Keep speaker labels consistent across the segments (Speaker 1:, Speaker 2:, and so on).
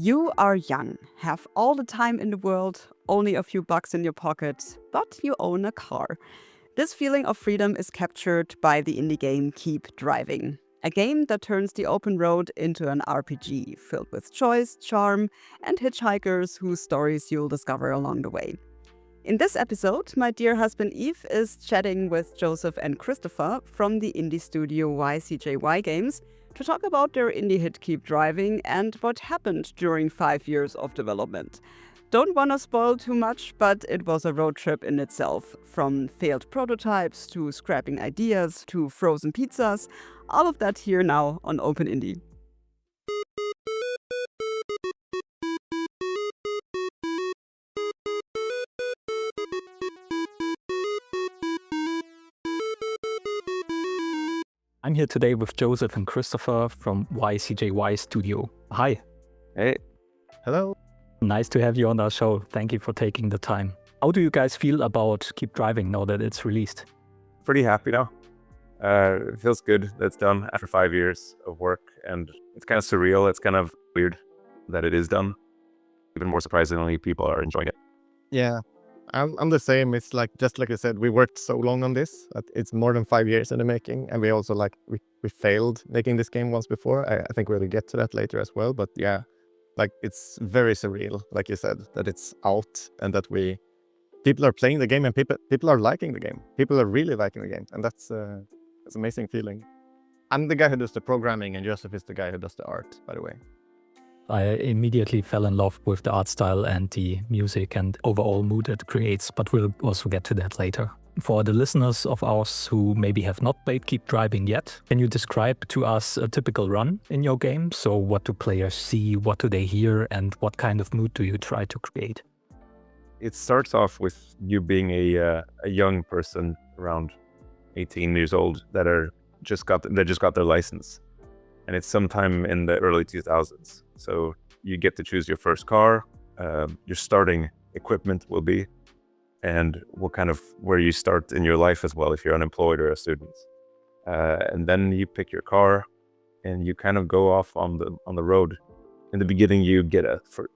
Speaker 1: You are young, have all the time in the world, only a few bucks in your pocket, but you own a car. This feeling of freedom is captured by the indie game Keep Driving, a game that turns the open road into an RPG filled with choice, charm, and hitchhikers whose stories you'll discover along the way. In this episode, my dear husband Eve is chatting with Joseph and Christopher from the indie studio YCJY Games to talk about their indie hit Keep Driving and what happened during 5 years of development. Don't want to spoil too much, but it was a road trip in itself. From failed prototypes to scrapping ideas to frozen pizzas, all of that here now on Open Indie.
Speaker 2: I'm here today with Joseph and Christopher from YCJY Studio. Hi.
Speaker 3: Hey.
Speaker 4: Hello.
Speaker 2: Nice to have you on our show. Thank you for taking the time. How do you guys feel about Keep Driving now that it's released?
Speaker 3: Pretty happy now. It feels good that it's done after 5 years of work, and it's kind of surreal. It's kind of weird that it is done. Even more surprisingly, people are enjoying it.
Speaker 4: Yeah, I'm the same. It's like, just like I said, we worked so long on this. That it's more than 5 years in the making. And we also we failed making this game once before. I think we'll get to that later as well. But yeah, like it's very surreal, like you said, that it's out and that people are playing the game and people are liking the game. People are really liking the game. And that's an amazing feeling. I'm the guy who does the programming and Joseph is the guy who does the art, by the way.
Speaker 2: I immediately fell in love with the art style and the music and overall mood it creates, but we'll also get to that later. For the listeners of ours who maybe have not played Keep Driving yet, can you describe to us a typical run in your game? So what do players see, what do they hear, and what kind of mood do you try to create?
Speaker 3: It starts off with you being a young person around 18 years old that just got their license. And it's sometime in the early 2000s. So you get to choose your first car, your starting equipment will be, and where you start in your life as well if you're unemployed or a student. And then you pick your car and you kind of go off on the road. In the beginning, you get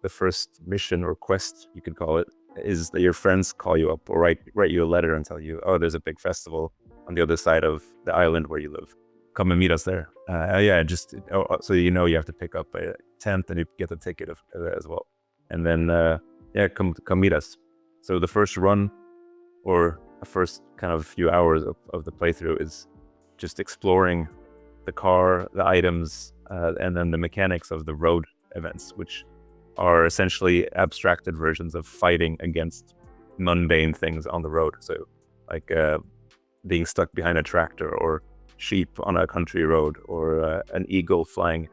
Speaker 3: the first mission or quest, you could call it, is that your friends call you up or write you a letter and tell you, oh, there's a big festival on the other side of the island where you live. Come and meet us there. So you have to pick up a tent and you get the ticket as well. And then, come meet us. So the first run or the first kind of few hours of the playthrough is just exploring the car, the items, and then the mechanics of the road events, which are essentially abstracted versions of fighting against mundane things on the road. So like being stuck behind a tractor or sheep on a country road or an eagle flying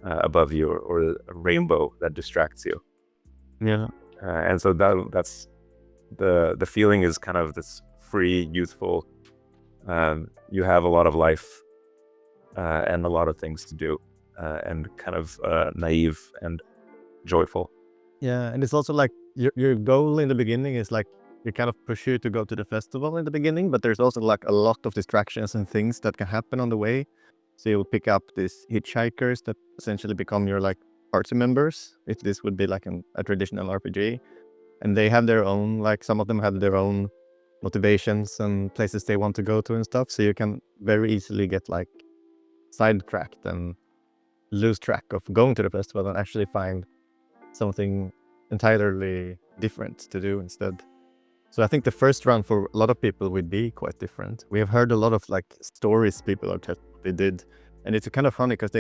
Speaker 3: above you or a rainbow that distracts you.
Speaker 4: Yeah.
Speaker 3: And so that's the feeling is kind of this free, youthful, you have a lot of life and a lot of things to do and kind of naive and joyful.
Speaker 4: Yeah, and it's also like your goal in the beginning is like you kind of push you to go to the festival in the beginning, but there's also like a lot of distractions and things that can happen on the way. So you'll pick up these hitchhikers that essentially become your like party members, if this would be like a traditional RPG. And they have their own, like some of them have their own motivations and places they want to go to and stuff. So you can very easily get like sidetracked and lose track of going to the festival and actually find something entirely different to do instead. So I think the first run for a lot of people would be quite different. We have heard a lot of like stories people are telling they did. And it's kind of funny because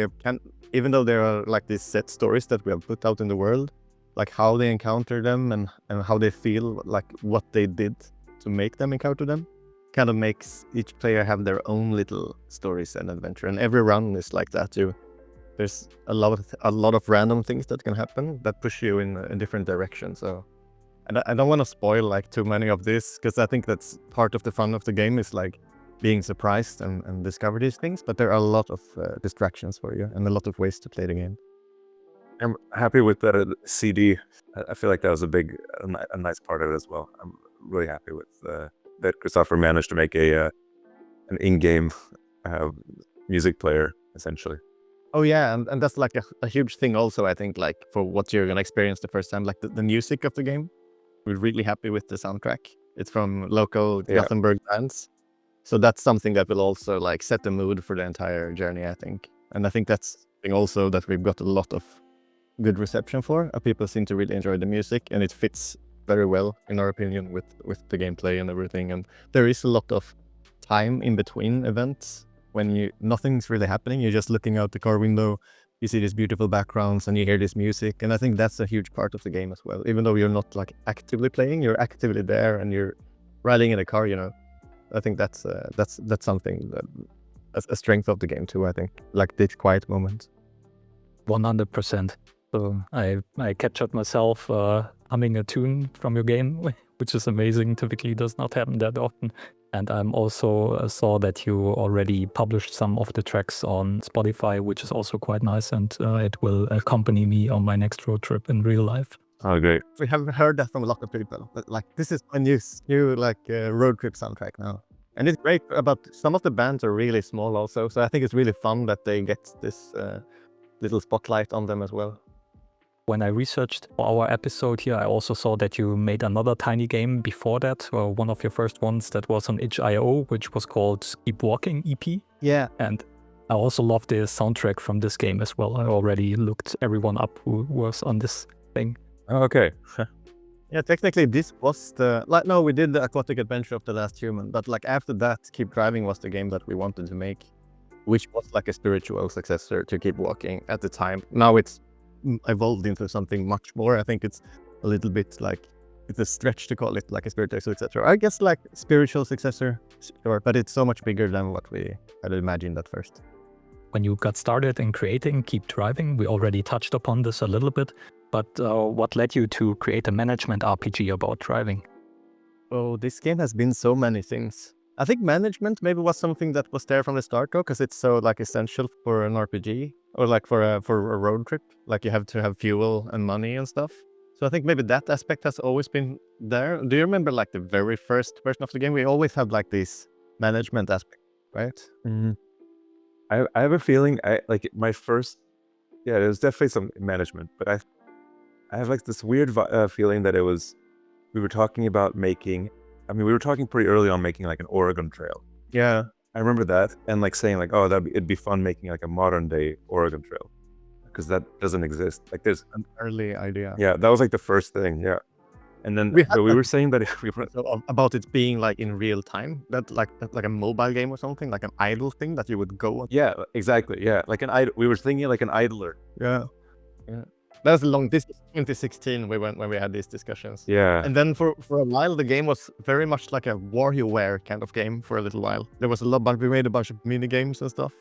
Speaker 4: even though there are like these set stories that we have put out in the world, like how they encounter them and how they feel, like what they did to make them encounter them, kind of makes each player have their own little stories and adventure. And every run is like that too. There's a lot of random things that can happen that push you in a different direction. So, and I don't want to spoil like too many of this because I think that's part of the fun of the game is like being surprised and discover these things. But there are a lot of distractions for you and a lot of ways to play the game.
Speaker 3: I'm happy with the CD. I feel like that was a nice part of it as well. I'm really happy with that Christopher managed to make an in-game music player essentially.
Speaker 4: Oh yeah, and that's like a huge thing also, I think, like for what you're gonna experience the first time, like the music of the game. We're really happy with the soundtrack. It's from local
Speaker 3: Yeah.
Speaker 4: Gothenburg bands. So that's something that will also like set the mood for the entire journey, I think. And I think that's something also that we've got a lot of good reception for. People seem to really enjoy the music, and it fits very well, in our opinion, with the gameplay and everything. And there is a lot of time in between events when nothing's really happening. You're just looking out the car window, you see these beautiful backgrounds, and you hear this music. And I think that's a huge part of the game as well. Even though you're not like actively playing, you're actively there and you're riding in a car, you know. I think that's something that a strength of the game too, I think. Like this quiet moment.
Speaker 2: 100%. So I captured myself humming a tune from your game, which is amazing. Typically does not happen that often. And I'm also saw that you already published some of the tracks on Spotify, which is also quite nice, and it will accompany me on my next road trip in real life.
Speaker 3: Oh, great.
Speaker 4: We haven't heard that from a lot of people, but like this is a new like road trip soundtrack now. And it's great, but some of the bands are really small also, so I think it's really fun that they get this little spotlight on them as well.
Speaker 2: When I researched for our episode here, I also saw that you made another tiny game before that, or one of your first ones that was on itch.io, which was called Keep Walking EP.
Speaker 4: Yeah.
Speaker 2: And I also love the soundtrack from this game as well. I already looked everyone up who was on this thing.
Speaker 3: Oh, okay.
Speaker 4: Yeah, technically this was no, we did the Aquatic Adventure of the Last Human, but like after that, Keep Driving was the game that we wanted to make, which was like a spiritual successor to Keep Walking at the time. Now it's evolved into something much more. I think it's a little bit like, it's a stretch to call it like a spiritual successor. I guess like spiritual successor, sure, but it's so much bigger than what we had imagined at first.
Speaker 2: When you got started in creating Keep Driving, we already touched upon this a little bit, but what led you to create a management RPG about driving?
Speaker 4: Oh, this game has been so many things. I think management maybe was something that was there from the start though, because it's so like essential for an RPG or like for a road trip. Like you have to have fuel and money and stuff. So I think maybe that aspect has always been there. Do you remember like the very first version of the game? We always had like this management aspect, right?
Speaker 3: Mm-hmm. I have a feeling like my first, yeah, there was definitely some management, but I have like this weird feeling that we were talking about making, we were talking pretty early on making like an Oregon Trail.
Speaker 4: Yeah.
Speaker 3: I remember that, and like saying like, oh, it'd be fun making like a modern day Oregon Trail, because that doesn't exist. Like there's
Speaker 4: an early idea.
Speaker 3: Yeah, that was like the first thing. Yeah. And then we were saying that if we were
Speaker 4: about it being like in real time, that like a mobile game or something, like an idle thing that you would go on.
Speaker 3: Yeah, exactly. Yeah, like we were thinking like an idler.
Speaker 4: Yeah. That was long. This was 2016 when we had these discussions.
Speaker 3: Yeah.
Speaker 4: And then for a while, the game was very much like a WarioWare kind of game for a little while. There was a lot, but we made a bunch of mini games and stuff.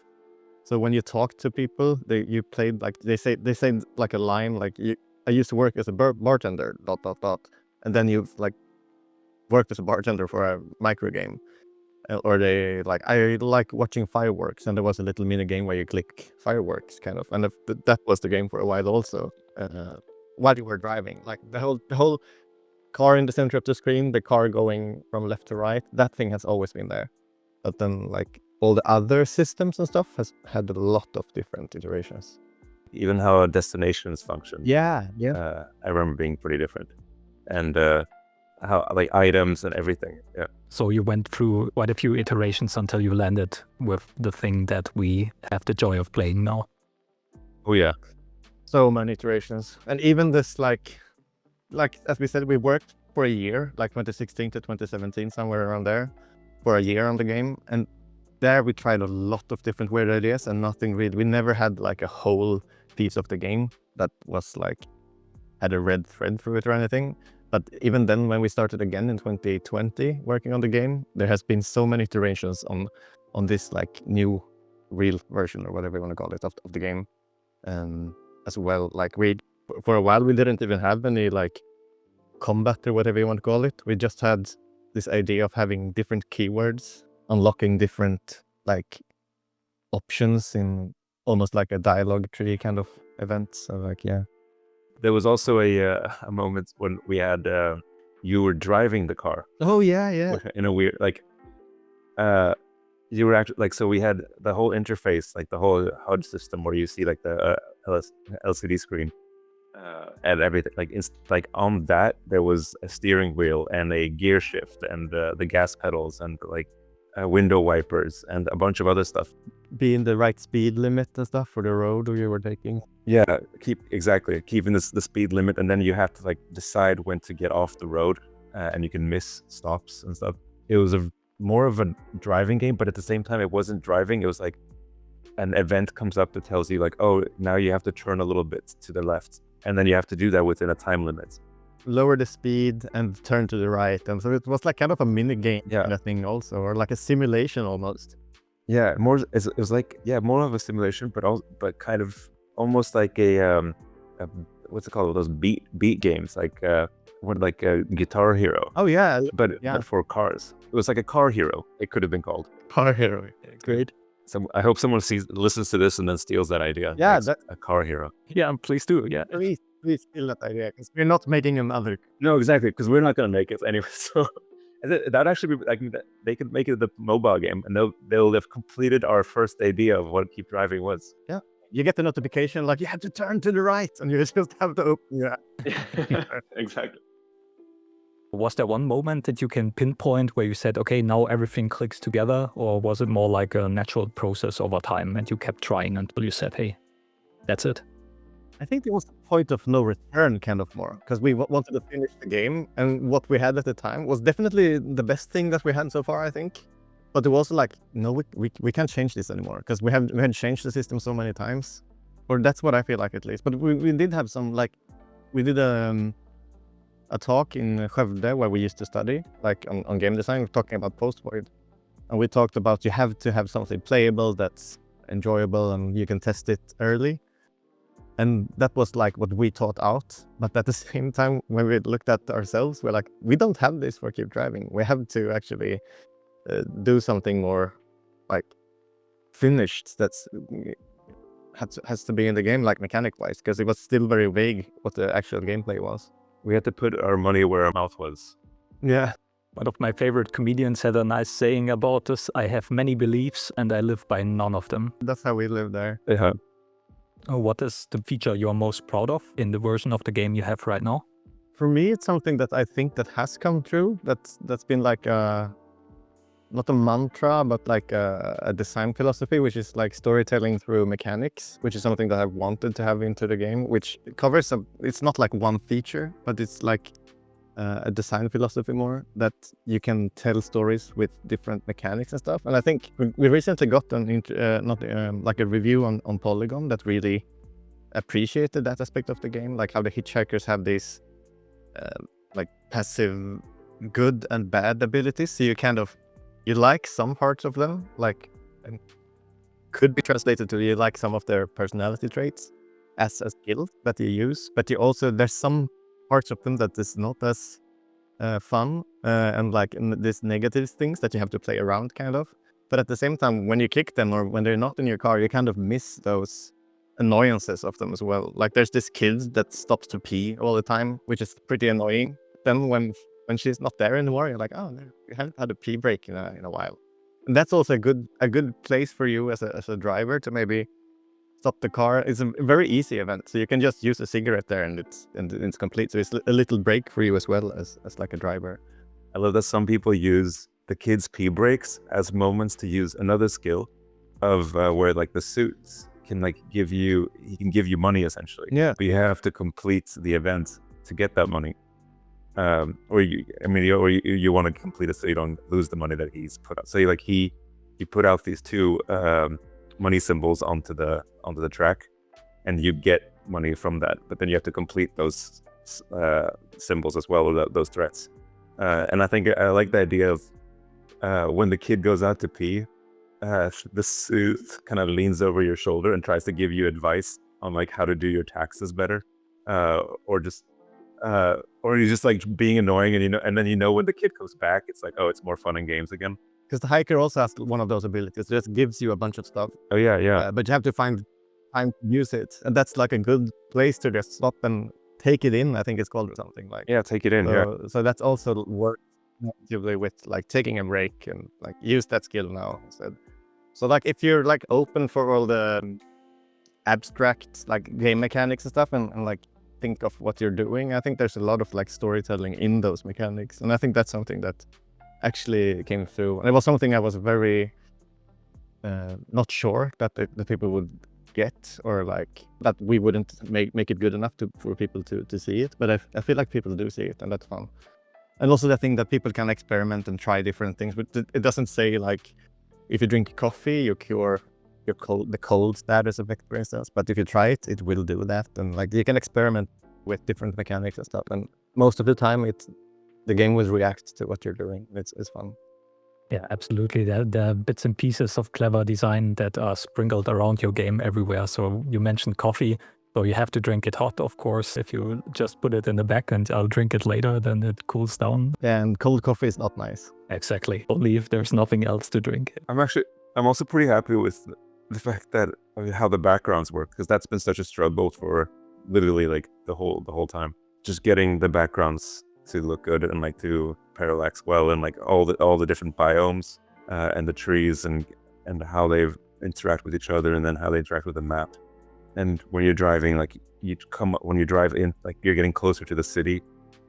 Speaker 4: So when you talk to people, you played like they say like a line like I used to work as a bartender ... And then you've like worked as a bartender for a micro game. Or they like, I like watching fireworks, and there was a little mini game where you click fireworks kind of, and that was the game for a while also. While you were driving, like the whole car in the center of the screen, the car going from left to right, that thing has always been there. But then like all the other systems and stuff has had a lot of different iterations.
Speaker 3: Even how destinations function.
Speaker 4: Yeah.
Speaker 3: I remember being pretty different. And how like items and everything. Yeah.
Speaker 2: So you went through quite a few iterations until you landed with the thing that we have the joy of playing now.
Speaker 3: Oh yeah.
Speaker 4: So many iterations. And even this like as we said, we worked for a year, like 2016 to 2017, somewhere around there, for a year on the game. And there we tried a lot of different weird ideas, and nothing really, we never had like a whole piece of the game that was like had a red thread through it or anything. But even then, when we started again in 2020 working on the game, there has been so many iterations on this like new real version or whatever you want to call it of the game. As well, like for a while we didn't even have any like combat or whatever you want to call it. We just had this idea of having different keywords, unlocking different like options in almost like a dialogue tree kind of event. So like, yeah.
Speaker 3: There was also a moment when we had you were driving the car.
Speaker 4: Oh yeah.
Speaker 3: In a weird like you were actually like, so we had the whole interface, like the whole HUD system where you see like the LCD screen and everything. Like on that there was a steering wheel and a gear shift and the gas pedals and like window wipers and a bunch of other stuff.
Speaker 4: Be in the right speed limit and stuff for the road you were taking.
Speaker 3: Yeah, keeping the speed limit, and then you have to like decide when to get off the road, and you can miss stops and stuff. It was more of a driving game, but at the same time it wasn't driving. It was like an event comes up that tells you like, oh, now you have to turn a little bit to the left, and then you have to do that within a time limit.
Speaker 4: Lower the speed and turn to the right, and so it was like kind of a mini game kind of thing also, or like a simulation almost.
Speaker 3: Yeah, it was like more of a simulation, but kind of almost like a what's it called? Those beat games, like like a Guitar Hero.
Speaker 4: Oh yeah,
Speaker 3: but for cars. It was like a Car Hero. It could have been called
Speaker 4: Car Hero. Great.
Speaker 3: So I hope someone listens to this and then steals that idea.
Speaker 4: Yeah,
Speaker 3: that's a Car Hero.
Speaker 2: Yeah, please do. Yeah,
Speaker 4: please steal that idea, because we're not making another.
Speaker 3: No, exactly, because we're not going to make it anyway. So that actually be like, they could make it the mobile game, and they'll have completed our first idea of what Keep Driving was.
Speaker 4: Yeah, you get the notification like you have to turn to the right, and you just have to open your app.
Speaker 3: Exactly.
Speaker 2: Was there one moment that you can pinpoint where you said, okay, now everything clicks together, or was it more like a natural process over time and you kept trying until you said, hey, that's it?
Speaker 4: I think it was the point of no return kind of more, because we wanted to finish the game, and what we had at the time was definitely the best thing that we had so far, I think. But it was also like, no, we can't change this anymore, because we had changed the system so many times, or that's what I feel like at least. But we did have some, like, we did a talk in Skövde where we used to study, like on game design, talking about post-void, and we talked about you have to have something playable that's enjoyable and you can test it early. And that was like what we taught out. But at the same time, when we looked at ourselves, we're like, we don't have this for Keep Driving. We have to actually do something more like finished that's has to be in the game, like mechanic wise, because it was still very vague what the actual gameplay was.
Speaker 3: We had to put our money where our mouth was.
Speaker 4: Yeah.
Speaker 2: One of my favorite comedians had a nice saying about this: I have many beliefs and I live by none of them.
Speaker 4: That's how we live there.
Speaker 3: Yeah.
Speaker 2: What is the feature you're most proud of in the version of the game you have right now?
Speaker 4: For me, it's something that I think that has come true. That's been like not a mantra, but like a design philosophy, which is like storytelling through mechanics, which is something that I wanted to have into the game, which covers it's not like one feature, but it's like a design philosophy more, that you can tell stories with different mechanics and stuff. And I think we recently got like a review on Polygon that really appreciated that aspect of the game, like how the hitchhikers have these like passive good and bad abilities. So you like some parts of them, like, and could be translated to you like some of their personality traits as a skill that you use, but you also, there's some parts of them that is not as fun and like these negative things that you have to play around kind of. But at the same time, when you kick them or when they're not in your car, you kind of miss those annoyances of them as well. Like there's this kid that stops to pee all the time, which is pretty annoying. Then when she's not there anymore, you're like, oh, we haven't had a pee break in a while. And that's also a good place for you as a driver to maybe stop the car. It's a very easy event, so you can just use a cigarette there and it's complete. So it's a little break for you as well as like a driver.
Speaker 3: I love that some people use the kids' pee breaks as moments to use another skill of where like the suits can like give you money essentially.
Speaker 4: Yeah.
Speaker 3: But you have to complete the event to get that money. Or you want to complete it so you don't lose the money that he's put out. So he put out these two money symbols onto the track, and you get money from that. But then you have to complete those symbols as well, or those threats. And I think I like the idea of when the kid goes out to pee, the suit kind of leans over your shoulder and tries to give you advice on like how to do your taxes better, or you're just like being annoying, and then when the kid comes back, it's like, oh, it's more fun in games again.
Speaker 4: Because the hiker also has one of those abilities. It just gives you a bunch of stuff.
Speaker 3: Oh yeah.
Speaker 4: But you have to find time to use it, and that's like a good place to just stop and take it in. I think it's called or something like.
Speaker 3: Yeah, take it in.
Speaker 4: So that's also worth actively with like taking a break and like use that skill now instead. So like if you're like open for all the abstract like game mechanics and stuff and like think of what you're doing, I think there's a lot of like storytelling in those mechanics, and I think that's something that actually came through, and it was something I was very not sure that the people would get, or like that we wouldn't make it good enough for people to see it, but I feel like people do see it, and that's fun. And also the thing that people can experiment and try different things, but it doesn't say like if you drink coffee you cure the cold status effect, for instance, but if you try it, it will do that, and like you can experiment with different mechanics and stuff, and most of the time the game will react to what you're doing. It's fun.
Speaker 2: Yeah, absolutely. There are bits and pieces of clever design that are sprinkled around your game everywhere. So you mentioned coffee. So you have to drink it hot, of course. If you just put it in the back and I'll drink it later, then it cools down.
Speaker 4: And cold coffee is not nice.
Speaker 2: Exactly. Only if there's nothing else to drink.
Speaker 3: I'm also pretty happy with the fact that how the backgrounds work, because that's been such a struggle for literally like the whole time. Just getting the backgrounds to look good and like to parallax well, and like all the different biomes and the trees and how they interact with each other, and then how they interact with the map. And when you're driving, like when you drive in, like you're getting closer to the city,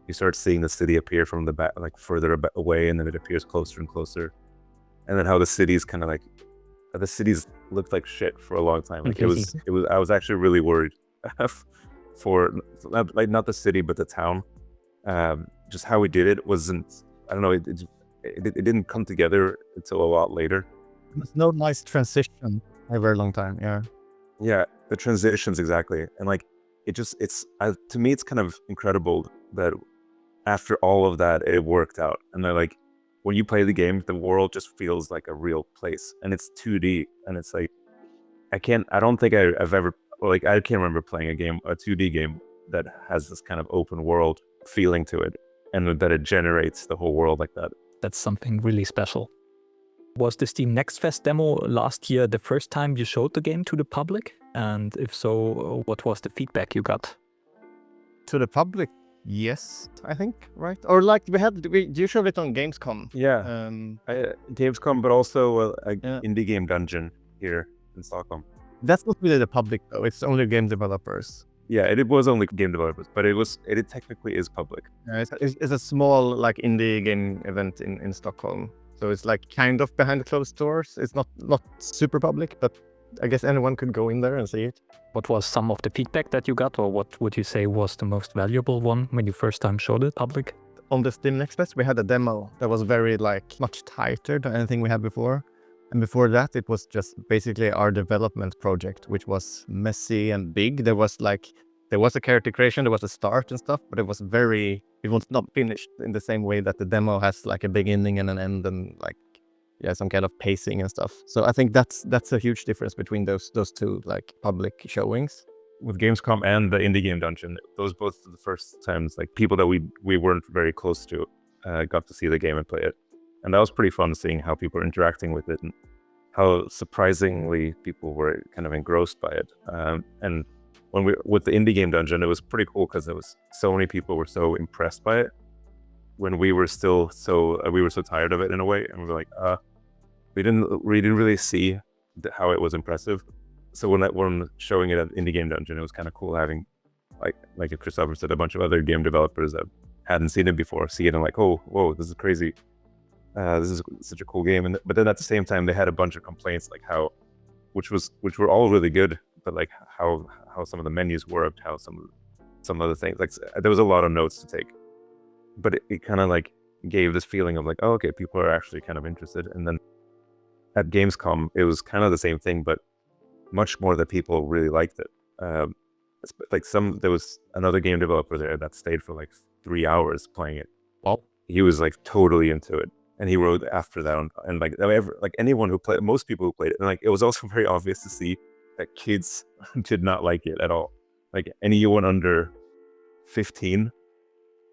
Speaker 3: you start seeing the city appear from the back, like further away, and then it appears closer and closer. And then how the cities kind of like the cities looked like shit for a long time. Like it was I was actually really worried for like not the city but the town. Just how we did it wasn't, I don't know, it didn't come together until a lot later.
Speaker 4: There's no nice transition for a very long time.
Speaker 3: Yeah, the transitions, exactly. And like to me it's kind of incredible that after all of that it worked out, and they're like, when you play the game, the world just feels like a real place, and it's 2D, and it's like I can't remember playing a 2D game that has this kind of open world feeling to it, and that it generates the whole world like that.
Speaker 2: That's something really special. Was the Steam Next Fest demo last year the first time you showed the game to the public? And if so, what was the feedback you got?
Speaker 4: To the public, yes, I think, right? Or like you showed it on Gamescom.
Speaker 3: Yeah, Gamescom, but also indie game dungeon here in Stockholm.
Speaker 4: That's not really the public though. It's only game developers.
Speaker 3: Yeah, it was only game developers, but it technically is public.
Speaker 4: It's a small like indie game event in Stockholm. So it's like kind of behind closed doors. It's not super public, but I guess anyone could go in there and see it.
Speaker 2: What was some of the feedback that you got, or what would you say was the most valuable one when you first time showed it public?
Speaker 4: On the Steam Next Fest, we had a demo that was very like much tighter than anything we had before. And before that, it was just basically our development project, which was messy and big. There was a character creation, there was a start and stuff, but it was not finished in the same way that the demo has like a beginning and an end, and like some kind of pacing and stuff. So I think that's a huge difference between those two like public showings.
Speaker 3: With Gamescom and the Indie Game Dungeon, those both the first times like people that we weren't very close to got to see the game and play it. And that was pretty fun, seeing how people were interacting with it and how surprisingly people were kind of engrossed by it. And with the Indie Game Dungeon, it was pretty cool because it was so many people were so impressed by it when we were still so tired of it in a way, and we were like, we didn't really see how it was impressive. So when showing it at Indie Game Dungeon, it was kind of cool having like Christopher said, a bunch of other game developers that hadn't seen it before see it and like, oh, whoa, this is crazy. This is such a cool game. But then at the same time, they had a bunch of complaints, like which were all really good, but like how some of the menus worked, how some other things, like there was a lot of notes to take. But it kind of like gave this feeling of like, oh, okay, people are actually kind of interested. And then at Gamescom, it was kind of the same thing, but much more that people really liked it. There was another game developer there that stayed for like 3 hours playing it.
Speaker 2: Well,
Speaker 3: he was like totally into it, and he wrote after that and like anyone who played, most people who played it, and like it was also very obvious to see that kids did not like it at all. Like anyone under 15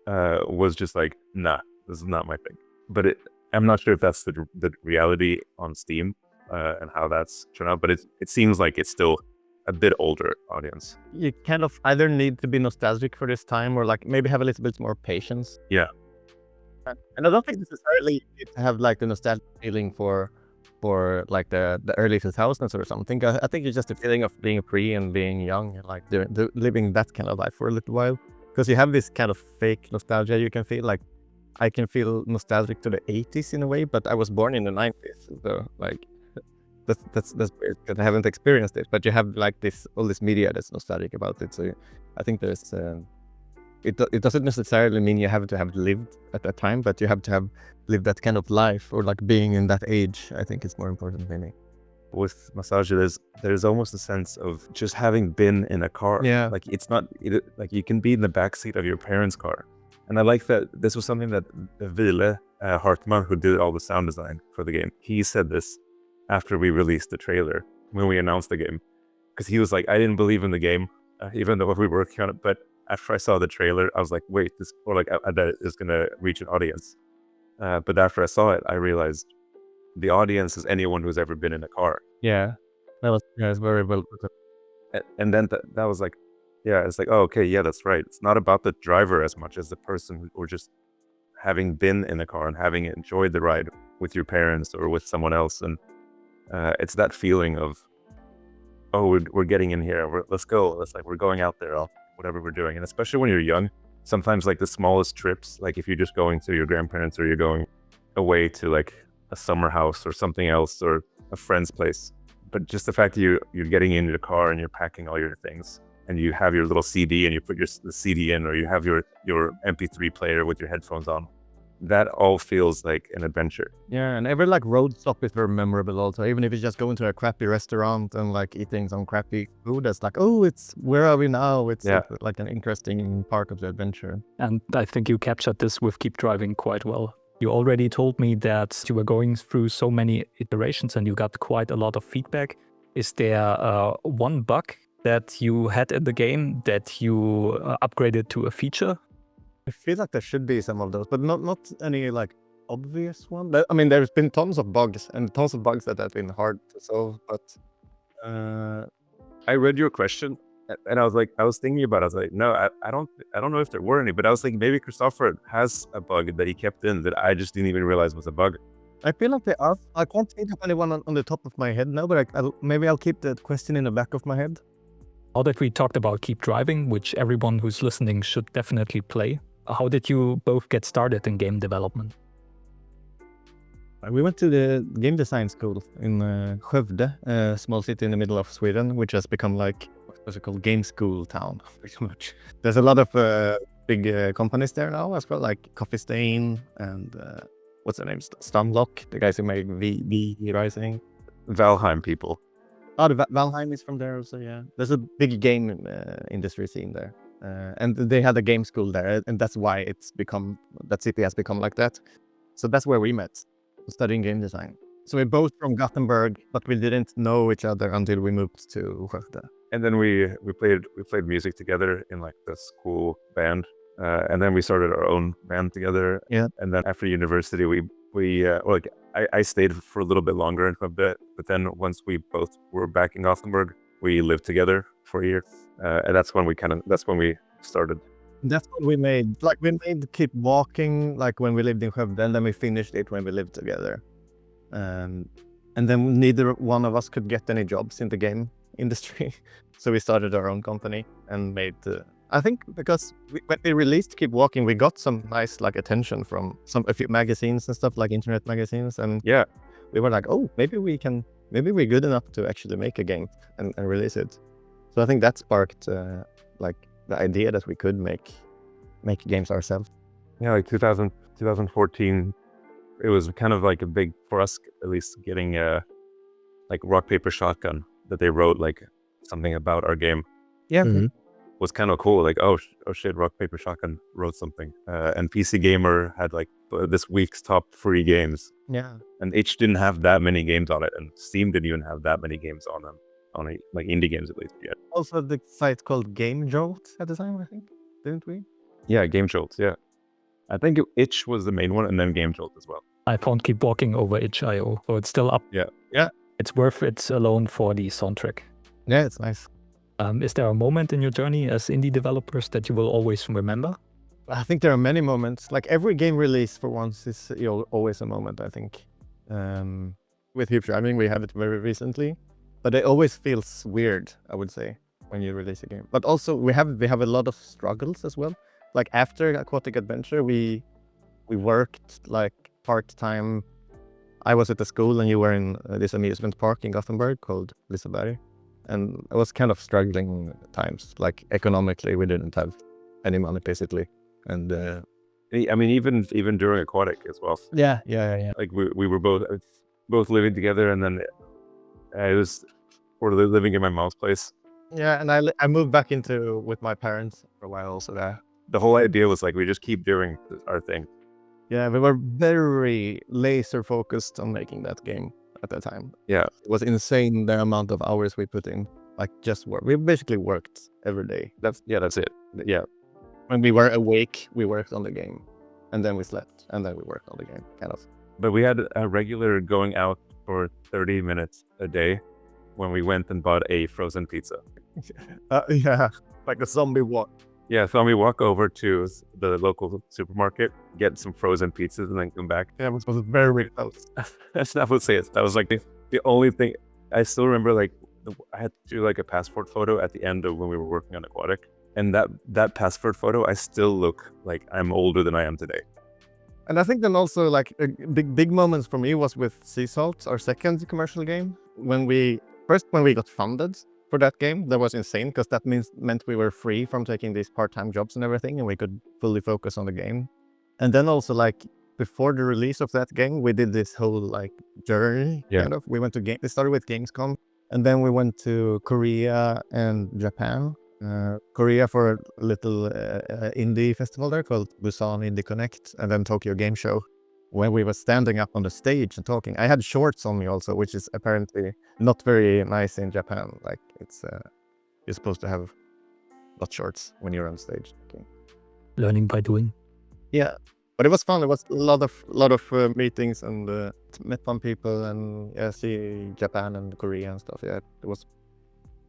Speaker 3: was just like, nah, this is not my thing. But I'm not sure if that's the reality on Steam and how that's turned out, but it seems like it's still a bit older audience.
Speaker 4: You kind of either need to be nostalgic for this time, or like maybe have a little bit more patience.
Speaker 3: Yeah.
Speaker 4: And I don't think necessarily you need to have like the nostalgic feeling for like the early 2000s or something. I think it's just a feeling of being free and being young and like living that kind of life for a little while. Because you have this kind of fake nostalgia you can feel. Like I can feel nostalgic to the 80s in a way, but I was born in the 90s, so like that's weird because I haven't experienced it. But you have like all this media that's nostalgic about it. So I think there's it doesn't necessarily mean you have to have lived at that time, but you have to have lived that kind of life or like being in that age. I think it's more important maybe.
Speaker 3: With nostalgia, there's almost a sense of just having been in a car.
Speaker 4: Yeah.
Speaker 3: Like it's not like you can be in the backseat of your parents' car. And I like that this was something that Ville Hartman, who did all the sound design for the game, he said this after we released the trailer, when we announced the game. Because he was like, I didn't believe in the game, even though we were working on it. But after I saw the trailer, I was like, wait, that is going to reach an audience. But after I saw it, I realized the audience is anyone who's ever been in a car.
Speaker 4: Yeah, it's very well put.
Speaker 3: And then that was like, yeah, it's like, oh, okay, yeah, that's right. It's not about the driver as much as the person or just having been in a car and having enjoyed the ride with your parents or with someone else. And it's that feeling of, oh, we're getting in here. Let's go. We're going out there, whatever we're doing. And especially when you're young, sometimes like the smallest trips, like if you're just going to your grandparents or you're going away to like a summer house or something else or a friend's place. But just the fact that you're getting into the car and you're packing all your things and you have your little CD and you put the CD in, or you have your MP3 player with your headphones on, that all feels like an adventure.
Speaker 4: Yeah, and every like road stop is very memorable also. Even if it's just going to a crappy restaurant and like eating some crappy food, that's like, oh, where are we now? It's like an interesting part of the adventure.
Speaker 2: And I think you captured this with Keep Driving quite well. You already told me that you were going through so many iterations and you got quite a lot of feedback. Is there one bug that you had in the game that you upgraded to a feature?
Speaker 4: I feel like there should be some of those, but not any like obvious one. I mean, there's been tons of bugs that have been hard to solve, but
Speaker 3: I read your question and I was thinking about it. I was like, no, I don't know if there were any, but I was thinking maybe Christopher has a bug that he kept in that I just didn't even realize was a bug.
Speaker 4: I feel like there are. I can't think of anyone on the top of my head now, but maybe I'll keep that question in the back of my head.
Speaker 2: Now that we talked about Keep Driving, which everyone who's listening should definitely play, how did you both get started in game development?
Speaker 4: We went to the game design school in Skövde, a small city in the middle of Sweden, which has become like, what's it called, game school town, pretty much. There's a lot of big companies there now as well, like Coffee Stain and what's their name, Stunlock, the guys who make V Rising.
Speaker 3: Valheim people.
Speaker 4: Oh, the Valheim is from there also, yeah. There's a big game industry scene there. And they had a game school there, and that's why that city has become like that. So that's where we met, studying game design. So we're both from Gothenburg, but we didn't know each other until we moved to Skövde.
Speaker 3: And then we played music together in like the school band, and then we started our own band together.
Speaker 4: Yeah.
Speaker 3: And then after university, I stayed for a little bit longer in Skövde, but then once we both were back in Gothenburg, we lived together for a year, and that's when we started.
Speaker 4: That's what we made. Like we made Keep Walking, like when we lived in Skövde, and then we finished it when we lived together. And then neither one of us could get any jobs in the game industry, so we started our own company and made. I think because when we released Keep Walking, we got some nice like attention from a few magazines and stuff, like internet magazines, and
Speaker 3: yeah,
Speaker 4: we were like, oh, maybe we're good enough to actually make a game and release it. So I think that sparked like the idea that we could make games ourselves.
Speaker 3: Yeah, like 2014, it was kind of like a big, for us at least, getting like Rock Paper Shotgun that they wrote like something about our game.
Speaker 4: Yeah.
Speaker 2: Mm-hmm.
Speaker 3: Was kind of cool. Like, oh shit, Rock Paper Shotgun wrote something. And PC Gamer had like this week's top free games.
Speaker 4: Yeah.
Speaker 3: And itch didn't have that many games on it, and Steam didn't even have that many games on them, like indie games at least yet.
Speaker 4: Also, the site called Game Jolt at the time, I think, didn't we?
Speaker 3: Yeah, Game Jolt. Yeah, I think itch was the main one, and then Game Jolt as well.
Speaker 2: I found Keep Walking over itch.io, so it's still up.
Speaker 3: Yeah.
Speaker 2: It's worth it alone for the soundtrack.
Speaker 4: Yeah, it's nice.
Speaker 2: Is there a moment in your journey as indie developers that you will always remember?
Speaker 4: I think there are many moments. Like every game release for once is always a moment, I think. With Hip Driving, we have it very recently, but it always feels weird, I would say, when you release a game. But also we have a lot of struggles as well. Like after Aquatic Adventure, we worked like part-time. I was at the school and you were in this amusement park in Gothenburg called Liseberg. And it was kind of struggling times. Like economically, we didn't have any money basically. And
Speaker 3: I mean, even during Aquatic as well.
Speaker 4: yeah.
Speaker 3: Like we were both living together, and then I was living in my mom's place.
Speaker 4: Yeah, and I moved back with my parents for a while also there.
Speaker 3: The whole idea was like we just keep doing our thing.
Speaker 4: Yeah, we were very laser focused on making that game at that time.
Speaker 3: Yeah,
Speaker 4: It was insane the amount of hours we put in. Like just work. We basically worked every day.
Speaker 3: that's it. Yeah,
Speaker 4: When we were awake, we worked on the game. And then we slept. And then we worked on the game, kind of.
Speaker 3: but we had a regular going out for 30 minutes a day when we went and bought a frozen pizza.
Speaker 4: Yeah, like a zombie walk.
Speaker 3: Yeah, so we walk over to the local supermarket, get some frozen pizzas, and then come back.
Speaker 4: Yeah, it was very close.
Speaker 3: That's not what say it. That was like the only thing. I still remember like I had to do like a passport photo at the end of when we were working on Aquatic, and that passport photo, I still look like I'm older than I am today.
Speaker 4: And I think then also like big moments for me was with Sea Salt, our second commercial game. When we got funded for that game, that was insane because that meant we were free from taking these part-time jobs and everything, and we could fully focus on the game. And then also like before the release of that game, we did this whole like journey.
Speaker 3: Yeah.
Speaker 4: Kind of. We went to It started with Gamescom, and then we went to Korea and Japan. Korea for a little indie festival there called Busan Indie Connect, and then Tokyo Game Show, when we were standing up on the stage and talking. I had shorts on me also, which is apparently not very nice in Japan. Like it's you're supposed to have not shorts when you're on stage. Okay.
Speaker 2: Learning by doing.
Speaker 4: Yeah, but it was fun. It was a lot of meetings and met fun people and see Japan and Korea and stuff. Yeah, it was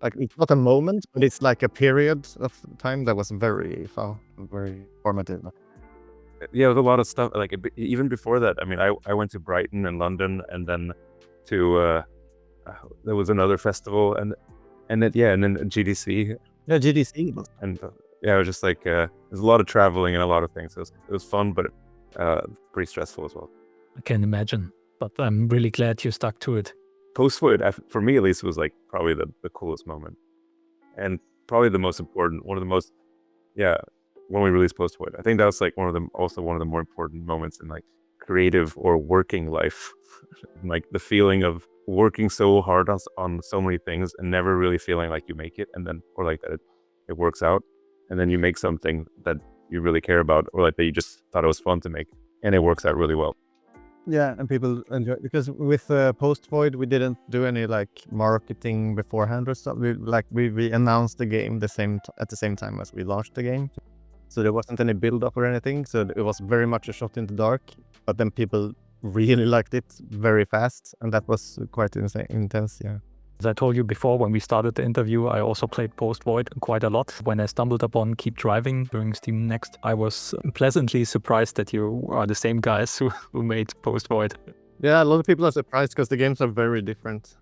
Speaker 4: like it's not a moment, but it's like a period of time that was very fun, very formative.
Speaker 3: Yeah, with a lot of stuff. Like even before that, I mean, I went to Brighton and London, and then to there was another festival, and then GDC.
Speaker 4: Yeah, GDC.
Speaker 3: And yeah, it was just like there's a lot of traveling and a lot of things. It was fun, but pretty stressful as well.
Speaker 2: I can imagine, but I'm really glad you stuck to it.
Speaker 3: Post-Void, for me at least, was like probably the coolest moment, and probably the most important. One of the most, when we released Post-Void, I think that was like one of the more important moments in like creative or working life. Like the feeling of working so hard on so many things and never really feeling like you make it, and then or like that it works out, and then you make something that you really care about, or like that you just thought it was fun to make, and it works out really well.
Speaker 4: Yeah, and people enjoy because with Post-Void we didn't do any like marketing beforehand or stuff. We announced the game at the same time as we launched the game, so there wasn't any build up or anything. So it was very much a shot in the dark. But then people really liked it very fast, and that was quite intense. Yeah.
Speaker 2: As I told you before, when we started the interview, I also played Post-Void quite a lot. When I stumbled upon Keep Driving during Steam Next, I was pleasantly surprised that you are the same guys who made Post-Void.
Speaker 4: Yeah, a lot of people are surprised because the games are very different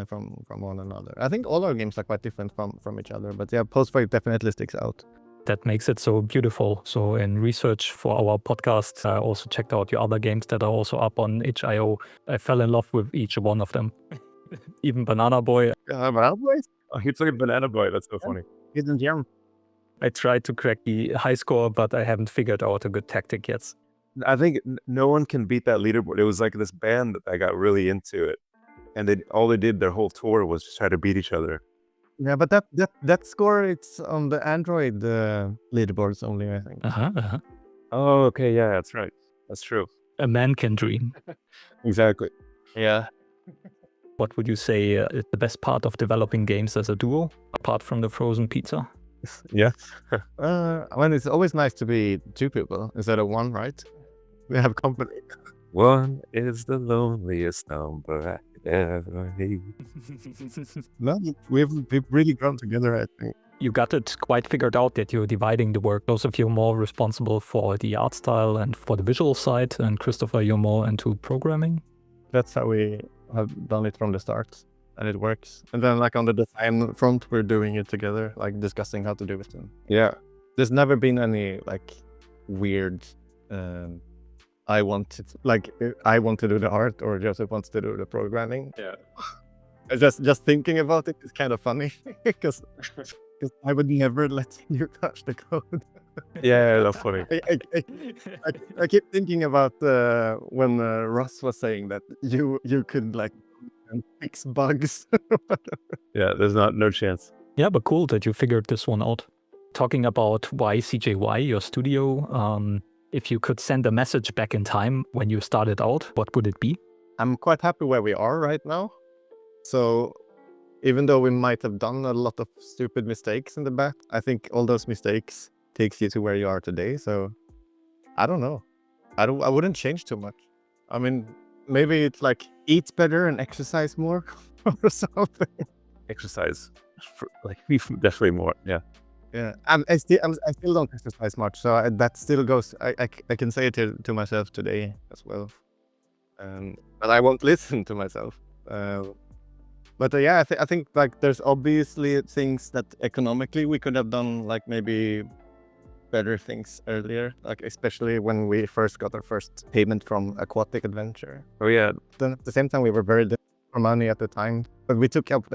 Speaker 4: from one another. I think all our games are quite different from each other, but yeah, Post-Void definitely sticks out.
Speaker 2: That makes it so beautiful. So in research for our podcast, I also checked out your other games that are also up on itch.io. I fell in love with each one of them. Even Banana Boy.
Speaker 4: Banana Boy?
Speaker 3: Oh, he's like a Banana Boy. That's so funny.
Speaker 4: Hidden Gem.
Speaker 2: I tried to crack the high score, but I haven't figured out a good tactic yet.
Speaker 3: I think no one can beat that leaderboard. It was like this band that I got really into it, and all they did their whole tour was just try to beat each other.
Speaker 4: Yeah, but that score, it's on the Android leaderboards only, I think.
Speaker 3: Oh, okay, yeah, that's right. That's true.
Speaker 2: A man can dream.
Speaker 3: Exactly.
Speaker 4: Yeah.
Speaker 2: What would you say is the best part of developing games as a duo, apart from the frozen pizza?
Speaker 3: Yeah.
Speaker 4: Well, it's always nice to be two people instead of one, right? We have company.
Speaker 3: One is the loneliest number I ever need.
Speaker 4: No, we've really grown together, I think.
Speaker 2: you got it quite figured out that you're dividing the work. Those of you more responsible for the art style and for the visual side, and Christopher, you're more into programming.
Speaker 4: That's how we have done it from the start, and it works. And then like on the design front, we're doing it together, like discussing how to do it. And
Speaker 3: Yeah.
Speaker 4: there's never been any like weird I want to do the art or Joseph wants to do the programming.
Speaker 3: Yeah.
Speaker 4: Just thinking about it is kind of funny because I would never let you touch the code.
Speaker 3: Yeah, that's funny.
Speaker 4: I keep thinking about when Russ was saying that you could like fix bugs.
Speaker 3: Yeah, there's no chance.
Speaker 2: Yeah, but cool that you figured this one out. Talking about YCJY, your studio, if you could send a message back in time when you started out, what would it be?
Speaker 4: I'm quite happy where we are right now. So even though we might have done a lot of stupid mistakes in the back, I think all those mistakes takes you to where you are today. So I don't know. I wouldn't change too much. I mean, maybe it's like eat better and exercise more or something.
Speaker 3: Exercise, definitely more. Yeah.
Speaker 4: Yeah, I still don't exercise much, so that still goes. I can say it to myself today as well, but I won't listen to myself. But yeah, I think like there's obviously things that economically we could have done, like maybe better things earlier, like especially when we first got our first payment from Aquatic Adventure.
Speaker 3: Oh yeah.
Speaker 4: Then at the same time, we were very desperate for money at the time, but we took up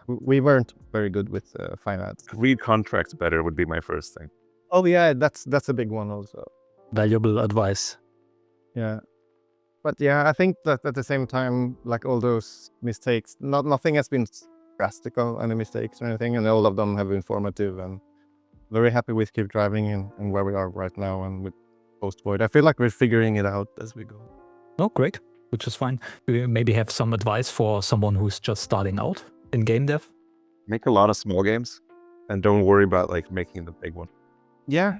Speaker 4: we weren't very good with finance.
Speaker 3: Read contracts better would be my first thing.
Speaker 4: Oh yeah, that's a big one also.
Speaker 2: Valuable advice.
Speaker 4: Yeah. But yeah, I think that at the same time, like all those mistakes, nothing has been drastical, any mistakes or anything, and all of them have been formative, and very happy with Keep Driving and where we are right now and with Post Void. I feel like we're figuring it out as we go.
Speaker 2: Oh, great, which is fine. Do you maybe have some advice for someone who's just starting out in game dev?
Speaker 3: Make a lot of small games and don't worry about like making the big one.
Speaker 4: Yeah.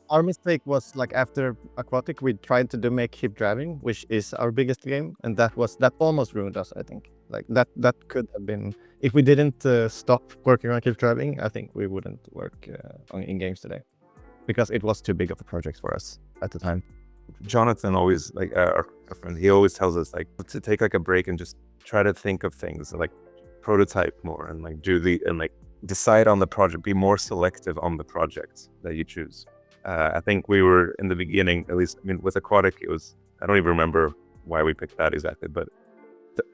Speaker 4: Our mistake was like after Aquatic, we tried to make Keep Driving, which is our biggest game, and that almost ruined us. I think like that could have been, if we didn't stop working on Keep Driving, I think we wouldn't work in games today, because it was too big of a project for us at the time.
Speaker 3: Jonathan always, like our friend, he always tells us like to take like a break and just try to think of things, like prototype more and like decide on the project, be more selective on the projects that you choose. I think we were in the beginning, at least, I mean, with Aquatic, it was, I don't even remember why we picked that exactly, but,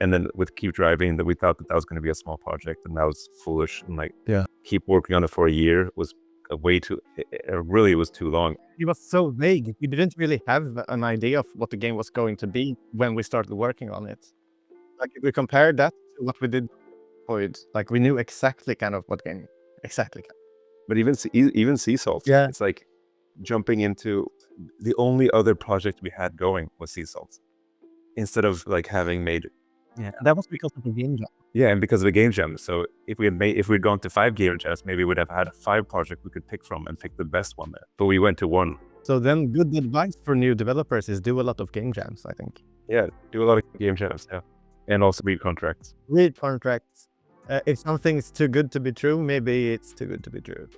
Speaker 3: and then with Keep Driving, that we thought that was going to be a small project, and that was foolish. And like,
Speaker 4: yeah,
Speaker 3: keep working on it for a year was way too, it was too long.
Speaker 4: It was so vague. We didn't really have an idea of what the game was going to be when we started working on it. Like, if we compared that to what we did, like, we knew exactly kind of what game, exactly.
Speaker 3: But even Sea Salt,
Speaker 4: yeah,
Speaker 3: it's like, jumping into the only other project we had going was Sea Salt, instead of like having made.
Speaker 4: Yeah, that was because of the game jam.
Speaker 3: Yeah, and because of the game jam. So if we'd gone to 5 game jams, maybe we'd have had 5 projects we could pick from and pick the best one there. But we went to 1.
Speaker 4: So then, good advice for new developers is do a lot of game jams, I think.
Speaker 3: Yeah, do a lot of game jams. Yeah, and also read contracts.
Speaker 4: Read contracts. If something is too good to be true, maybe it's too good to be true.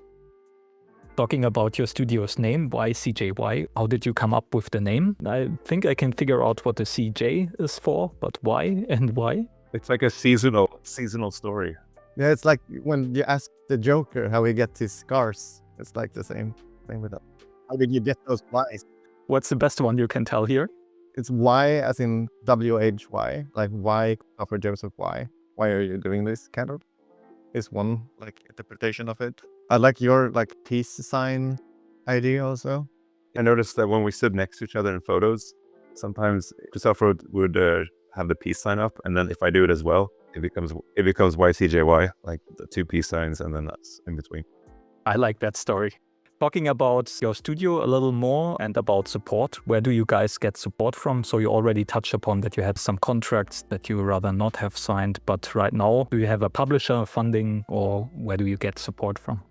Speaker 2: Talking about your studio's name, YCJY, how did you come up with the name? I think I can figure out what the CJ is for, but why and why?
Speaker 3: It's like a seasonal story.
Speaker 4: Yeah, it's like when you ask the Joker how he gets his scars. It's like the same thing with that. How did you get those Ys?
Speaker 2: What's the best one you can tell here?
Speaker 4: It's Y as in WHY, like Y for Joseph Y. Why are you doing this, kind of? Is one like interpretation of it. I like your like peace sign idea also.
Speaker 3: I noticed that when we stood next to each other in photos, sometimes Christopher would have the peace sign up, and then if I do it as well, it becomes YCJY, like the 2 peace signs, and then that's in between.
Speaker 2: I like that story. Talking about your studio a little more and about support, where do you guys get support from? So you already touched upon that you had some contracts that you rather not have signed, but right now, do you have a publisher funding, or where do you get support from?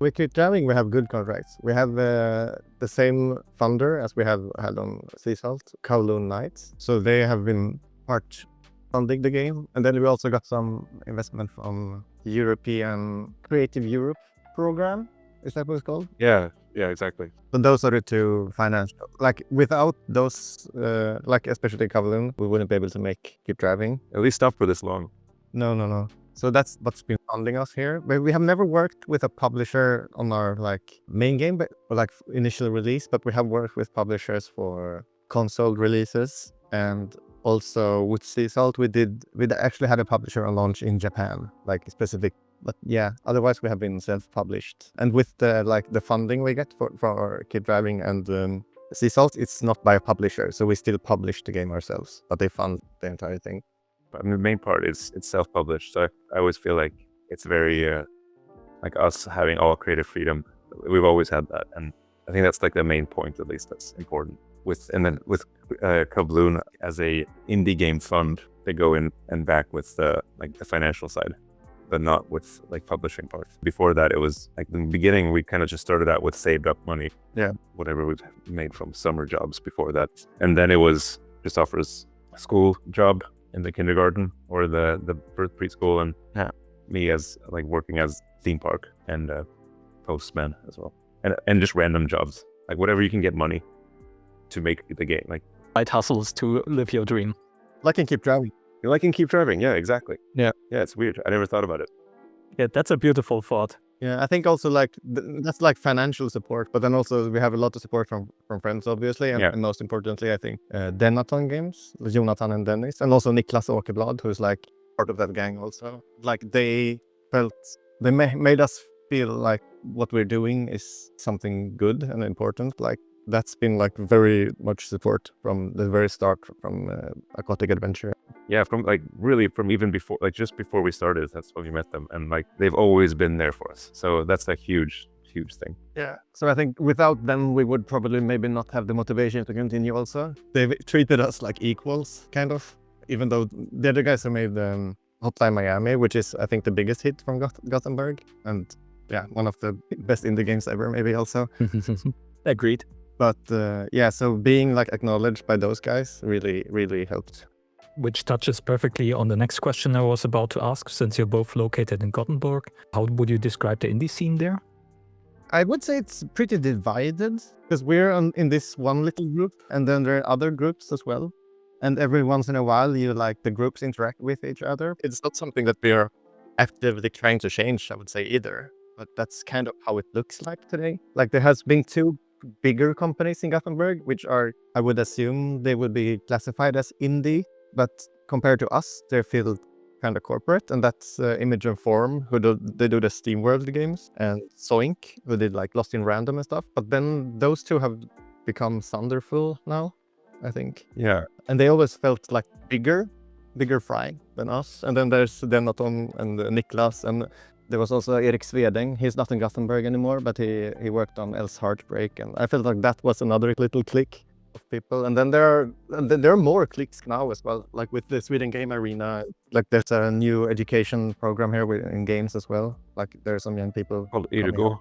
Speaker 4: With Keep Driving, we have good contracts. We have the same funder as we have had on Sea Salt, Kowloon Knights. So they have been part funding the game. And then we also got some investment from European Creative Europe program. Is that what it's called?
Speaker 3: Yeah, exactly.
Speaker 4: But those are the two financial. Like without those, like especially Kowloon, we wouldn't be able to keep driving.
Speaker 3: At least not for this long.
Speaker 4: No. So that's what's been funding us here. But we have never worked with a publisher on our like main game, but or like initial release. But we have worked with publishers for console releases, and also with Sea Salt, we actually had a publisher on launch in Japan, like specific. But yeah, otherwise we have been self-published. And with the funding we get for Keep Driving and Sea Salt, it's not by a publisher, so we still publish the game ourselves, but they fund the entire thing.
Speaker 3: But the main part is it's self-published, so I always feel like it's very like us having all creative freedom. We've always had that, and I think that's like the main point, at least that's important. With Kowloon as a indie game fund, they go in and back with the financial side, but not with like publishing part. Before that, it was like in the beginning, we kind of just started out with saved up money.
Speaker 4: Yeah.
Speaker 3: Whatever we made from summer jobs before that. And then it was just offers a school job in the kindergarten or the birth preschool, and me as like working as theme park and postman as well. And just random jobs, like whatever you can get money to make the game. Like
Speaker 2: Side hustles to live your dream.
Speaker 4: Like in Keep Driving.
Speaker 3: You like and Keep Driving, yeah, exactly.
Speaker 4: Yeah,
Speaker 3: it's weird. I never thought about it.
Speaker 2: Yeah, that's a beautiful thought.
Speaker 4: Yeah, I think also like that's like financial support, but then also we have a lot of support from friends, obviously, and most importantly, I think Denaton Games, Jonathan and Dennis, and also Niklas Åkerblad, who's like part of that gang also. Like they made us feel like what we're doing is something good and important. Like that's been like very much support from the very start from Aquatic Adventure.
Speaker 3: Yeah, from even before, like just before we started, that's when we met them, and like they've always been there for us. So that's a huge thing.
Speaker 4: Yeah. So I think without them, we would probably maybe not have the motivation to continue. Also, they've treated us like equals, kind of. Even though the other guys who made Hotline Miami, which is I think the biggest hit from Gothenburg, and yeah, one of the best indie games ever, maybe also.
Speaker 2: Agreed.
Speaker 4: But yeah, so being like acknowledged by those guys really helped.
Speaker 2: Which touches perfectly on the next question I was about to ask, since you're both located in Gothenburg. How would you describe the indie scene there?
Speaker 4: I would say it's pretty divided, because we're in this one little group, and then there are other groups as well. And every once in a while, the groups interact with each other. It's not something that we are actively trying to change, I would say, either. But that's kind of how it looks like today. Like there has been two bigger companies in Gothenburg, which are, I would assume they would be classified as indie. But compared to us, they feel kind of corporate, and that's Image and Form, they do the SteamWorld games, and Zoink, who did like Lost in Random and stuff. But then those two have become Thunderful now, I think.
Speaker 3: Yeah.
Speaker 4: And they always felt like bigger fry than us. And then there's Denaton and Niklas, and there was also Erik Svedeng. He's not in Gothenburg anymore, but he worked on Else Heartbreak, and I felt like that was another little clique of people. And then there are more cliques now as well, like with the Sweden Game Arena. Like there's a new education program here in games as well. Like there's some young people
Speaker 3: called Irigo.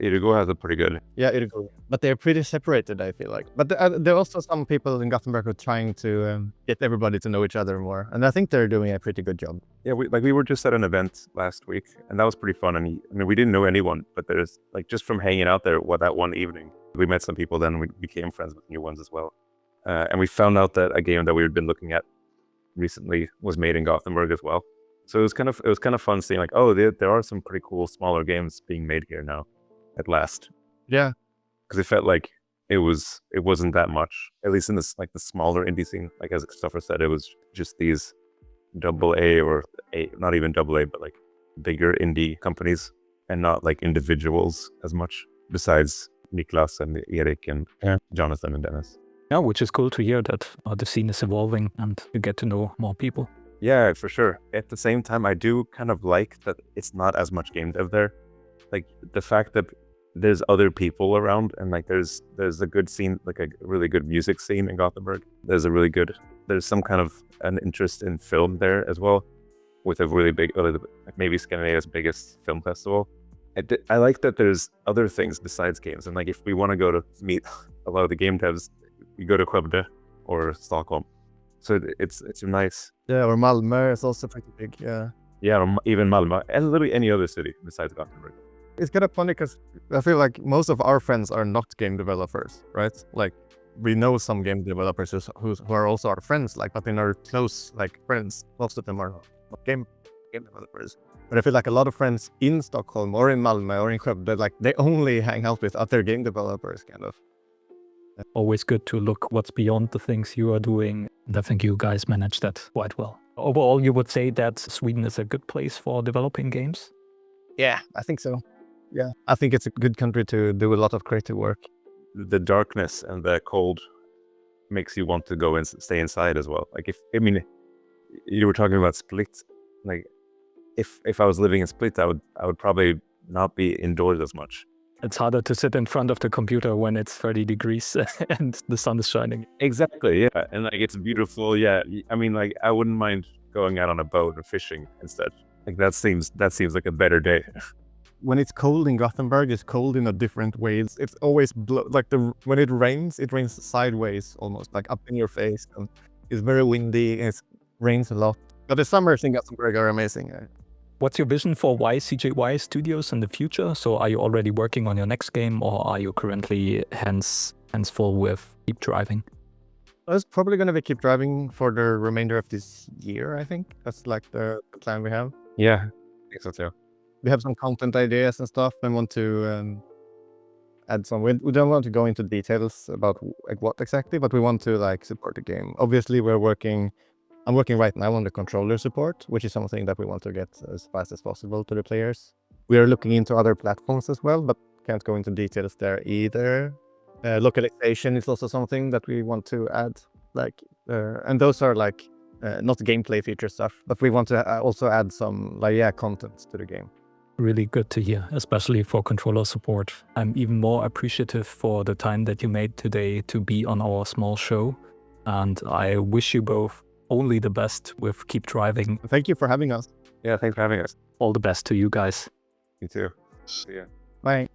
Speaker 3: Irigo has a pretty good.
Speaker 4: Yeah, Irigo. But they're pretty separated, I feel like. But there are also some people in Gothenburg who are trying to get everybody to know each other more, and I think they're doing a pretty good job.
Speaker 3: Yeah, we were just at an event last week, and that was pretty fun. And I mean, we didn't know anyone, but there's like just from hanging out there that one evening, we met some people. Then we became friends with new ones as well, and we found out that a game that we had been looking at recently was made in Gothenburg as well. So it was kind of fun seeing like, oh, there are some pretty cool smaller games being made here now, at last.
Speaker 4: Yeah,
Speaker 3: because it felt like it wasn't that much, at least in this like the smaller indie scene. Like as Christopher said, it was just these AA or not even AA, but like bigger indie companies, and not like individuals as much. Besides Niklas and Erik and Jonathan and Dennis.
Speaker 2: Yeah, which is cool to hear that the scene is evolving and you get to know more people.
Speaker 3: Yeah, for sure. At the same time, I do kind of like that it's not as much game dev there. Like the fact that there's other people around, and like there's a good scene, like a really good music scene in Gothenburg. There's some kind of an interest in film there as well, with a really big, maybe Scandinavia's biggest film festival. I like that there's other things besides games, and like if we want to go to meet a lot of the game devs, we go to Skövde or Stockholm. So it's nice.
Speaker 4: Yeah, or Malmö is also pretty big. Yeah.
Speaker 3: Yeah, or even Malmö, and literally any other city besides Gothenburg.
Speaker 4: It's kind of funny because I feel like most of our friends are not game developers, right? Like we know some game developers who are also our friends, like, but in our close like friends, most of them are not game developers. But I feel like a lot of friends in Stockholm or in Malmö or in Skövde, like they only hang out with other game developers, kind of.
Speaker 2: Always good to look what's beyond the things you are doing. And I think you guys manage that quite well. Overall, you would say that Sweden is a good place for developing games?
Speaker 4: Yeah, I think so. Yeah, I think it's a good country to do a lot of creative work.
Speaker 3: The darkness and the cold makes you want to go and stay inside as well. Like you were talking about Split. Like if I was living in Split, I would probably not be indoors as much.
Speaker 2: It's harder to sit in front of the computer when it's 30 degrees and the sun is shining.
Speaker 3: Exactly, yeah. And like it's beautiful, yeah. I mean, like I wouldn't mind going out on a boat and fishing instead. Like that seems like a better day.
Speaker 4: When it's cold in Gothenburg, it's cold in a different way. It's always when it rains sideways, almost like up in your face. And it's very windy. And it rains a lot. But the summers in Gothenburg are amazing.
Speaker 2: What's your vision for YCJY Studios in the future? So are you already working on your next game, or are you currently hands full with Keep Driving?
Speaker 4: It's probably going to be Keep Driving for the remainder of this year, I think. That's like the plan we have.
Speaker 3: Yeah, I think so too.
Speaker 4: We have some content ideas and stuff and want to add some. We don't want to go into details about like what exactly, but we want to like support the game. Obviously, I'm working right now on the controller support, which is something that we want to get as fast as possible to the players. We are looking into other platforms as well, but can't go into details there either. Localization is also something that we want to add, and those are like not gameplay feature stuff, but we want to also add some content to the game.
Speaker 2: Really good to hear, especially for controller support. I'm even more appreciative for the time that you made today to be on our small show, and I wish you both only the best with Keep Driving.
Speaker 4: Thank you for having us.
Speaker 3: Yeah, thanks for having us.
Speaker 2: All the best to you guys.
Speaker 3: You too. See ya.
Speaker 4: Bye.